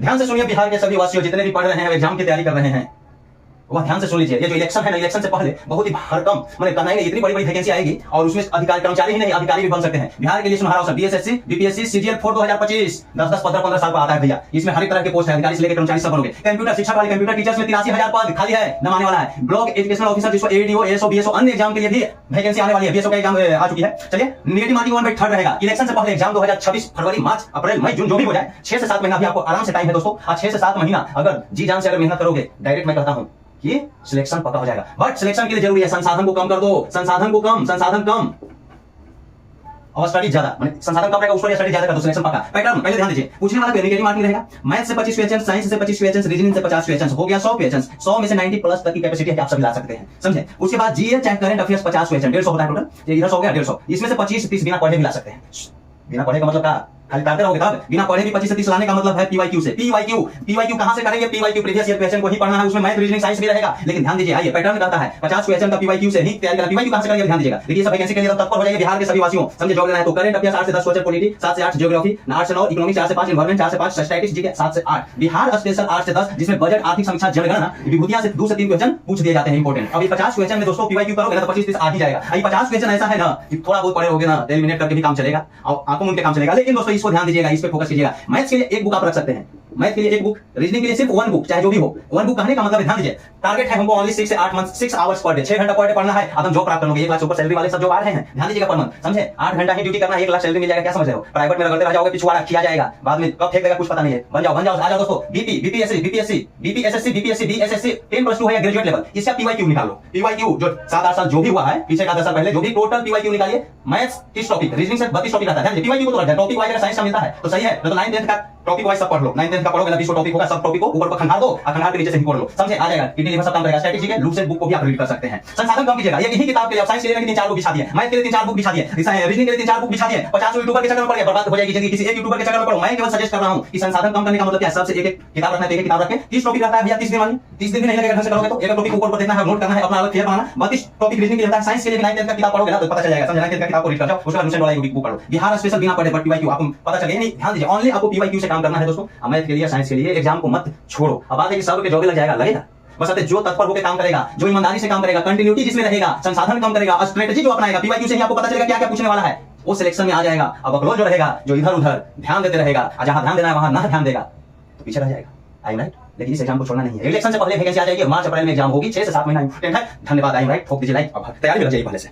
ध्यान से सुनिए बिहार के सभी वासियों, जितने भी पढ़ रहे हैं, एग्जाम की तैयारी कर रहे हैं, वह ध्यान से सुन लीजिए। ये जो इलेक्शन है ना, इलेक्शन से पहले बहुत ही भरकम मैंने कहना है, इतनी बड़ी बड़ी वैकेंसी आएगी और उसमें अधिकारी कर्मचारी ही नहीं अधिकारी भी बन सकते हैं। बिहार के लिए सुनहरा अवसर, बीएसएससी बीपीएससी सीजीएल 4 2025 10 15 15 साल पर आता है भैया। इसमें हर एक तरह के पोस्ट है, अधिकारी से लेकर कर्मचारी सब बनोगे। कंप्यूटर शिक्षक वाले कंप्यूटर टीचर्स में 83,000 पद खाली है, न आने वाला है। ब्लॉक एजुकेशनल ऑफिसर जिसको एडीओ एएसओ बीएसओ अन्य एग्जाम के लिए भी वैकेंसी आने वाली है। बीएसओ का एग्जाम आ चुकी है। चलिए, नेगेटिव मार्किंग 1/3 रहेगा। इलेक्शन से पहले एग्जाम 2026 फरवरी मार्च अप्रैल मई जून जो भी हो जाए, 6 से 7 महीना भी आपको आराम से टाइम है दोस्तों। आज 6 से 7 महीना अगर जी जान से अगर मेहनत करोगे, डायरेक्ट मैं कहता हूं कि सिलेक्शन पक्का हो जाएगा। बट सिलेक्शन के लिए जरूरी है संसाधन को कम कर दो, संसाधन को कम, संसाधन कम और स्टडी ज्यादा, माने संसाधन कम रहेगा, उसको स्टडी ज्यादा कर दो, सिलेक्शन पक्का। पैटर्न पहले ध्यान दीजिए, पूछने वाला नेगेटिव मार्किंग रहेगा। मैथ से 25 क्वेश्चन, साइंस से 25 क्वेश्चन, रीजनिंग से 50 क्वेश्चन, हो गया 100 क्वेश्चन। 100 में से 90 प्लस तक की कैपेसिटी है, आप सब ला सकते हैं, समझे। उसके बाद जीएस चाहे करंट अफेयर्स 50 क्वेश्चन, 150 होता है टोटल। ये इधर 100 हो गया 150, इसमें से 25 से 30 बिना पढ़े भी ला सकते हैं। बिना पढ़े का मतलब क्या, खाली ताकते रहोगे तब। बिना पढ़े भी 25 से 30 लाने का मतलब है पीवाईक्यू से। पीवाईक्यू कहां से करेंगे? पीवाईक्यू प्रीवियस ईयर क्वेश्चन को ही पढ़ना है, उसमें मैथ रीजनिंग साइंस भी रहेगा। लेकिन ध्यान दीजिए, आइए पैटर्न कहता है 50 क्वेश्चन का पीवाईक्यू से ही तैयारी करना। पीवाईक्यू कहां से करेंगे? ध्यान दीजिएगा। देखिए सब वैकेंसी के लिए तत्पर हो जाइए बिहार के सभी वासियों, समझे। जॉब लेना है तो करंट अफेयर्स 8 से 10 क्वेश्चन, पॉलिटी 7 से 8, ज्योग्राफी 8 से 9, इकोनॉमिक्स 4 से 5, एनवायरमेंट 4 से 5, स्टैटिस्टिक्स जीके 7 से 8, बिहार स्पेशल 8 से 10, जिसमें बजट आर्थिक समीक्षा जनगणना विभूतियां से 2 से 3 क्वेश्चन पूछ दिए जाते हैं इंपॉर्टेंट। अभी 50 क्वेश्चन में दोस्तों पीवाईक्यू करोगे ना तो 25 30 आ ही जाएगा। अभी 50 क्वेश्चन ऐसा है ना कि थोड़ा बहुत पढ़े होगे ना, एलिमिनेट करके भी काम चलेगा और आंखों मुंह के काम चलेगा। लेकिन दोस्तों इसको ध्यान दीजिएगा, इस पे फोकस कीजिएगा। मैथ्स के लिए एक बुक आप रख सकते हैं, मैथ के लिए एक बुक, रीजनिंग के लिए सिर्फ 1 बुक, चाहे जो भी हो। 1 बुक कहने का मतलब ध्यान दीजिए, टारगेट है हमको ओनली 6 से 8 मंथ 6 आवर्स पर डे, 6 घंटा पर डे पढ़ना है। अब हम जॉब प्राप्त करोगे, 1 लाख से ऊपर सैलरी वाले सब जॉब आ रहे हैं, ध्यान दीजिएगा पर मंथ, समझे। 8 घंटा ही ड्यूटी करना है, 1 लाख सैलरी मिल जाएगा, क्या समझ रहे हो। प्राइवेट में रगड़ते रह जाओगे, पिछवाड़ा किया जाएगा, बाद में कब फेंक देगा कुछ पता नहीं है। बन जाओ आ जाओ दोस्तों। BP BPSC BPSC BPSSC BPSC BSSC 10+2 है ग्रेजुएट लेवल, इसका पीवाईक्यू निकालो। पीवाईक्यू जो 7-8 साल जो भी हुआ है पीछे का 10 साल पहले जो भी टोटल पीवाईक्यू निकालिए। मैथ्स 30 टॉपिक, रीजनिंग से 32 टॉपिक आता है, पीवाईक्यू को तो टॉपिक वाइज साइंस का मिलता है तो सही है। तो 9 10 का टॉपिक वाइज सब पढ़ लो, 9 10 का पढ़ोगे ना 20 टॉपिक होगा, सब टॉपिक को ऊपर पर खंडार दो और खंडार के नीचे से ही पढ़ लो, समझे। आ जाएगा, कितनी सब काम करेगा। स्ट्रेटजी के लूप से बुक को भी आप रीड कर सकते हैं। संसाधन कम कीजिएगा, ये किताब के लिए साइंस के लिए 3-4 बुक बिछा दिए, मैथ के लिए 3-4 बुक बिछा दिए, रीजनिंग के लिए 3-4 बुक बिछा दिए। 50 यूट्यूबर के चक्कर में पड़ गया, बर्बाद हो जाएगी जिंदगी। किसी एक यूट्यूबर के चक्कर में पड़ो। मैं केवल सजेस्ट कर रहा हूं कि संसाधन कम करने का मतलब क्या है। सबसे एक किताब रखना, एक किताब रखें। 30 टॉपिक रहता है भैया, 30 दिन वाली, 30 दिन भी नहीं लगेगा ढंग से करोगे तो। एक टॉपिक ऊपर पर देखना है, नोट करना है, अपना अलग फेयर बनाना। 32 टॉपिक रीजनिंग के लिए होता है। साइंस के लिए 9 10 का किताब पढ़ोगे ना तो पता चल जाएगा, समझ। 9 10 का किताब को रीड कर जाओ, उसके बाद दूसरे वाला बुक पढ़ो। बिहार स्पेशल बिना पढ़े पीवाईक्यू आपको पता चले नहीं। ध्यान दीजिए, ओनली आपको पीवाईक्यू से काम करना है दोस्तों। मैथ के लिए, साइंस के लिए एग्जाम को मत छोड़ो। अब बात है कि सब के जॉब लग जाएगा, लगेगा बस जो तत्पर होकर काम करेगा, जो ईमानदारी से काम करेगा, कंटिन्यूटी जिसमें रहेगा, संसाधन कम करेगा, स्ट्रेटजी जो अपनाएगा, पीवाईक्यू से ही आपको पता चलेगा क्या क्या पूछने वाला है, वो सिलेक्शन में आ जाएगा। अब अकलोल जो रहेगा, जो इधर उधर ध्यान देते रहेगा, जहां ध्यान देना है वहां ना ध्यान देगा तो पीछे रह जाएगा। I am right. लेकिन इस एग्जाम को छोड़ना नहीं है। इलेक्शन से पहले वैकेंसी आ जाएगी, मार्च अप्रैल में एग्जाम होगी, 6 से 7 महीना इंपोर्टेंट है। धन्यवाद। I am right. ठोक दीजिए लाइक, अब तैयारी में लग जाइए पहले से।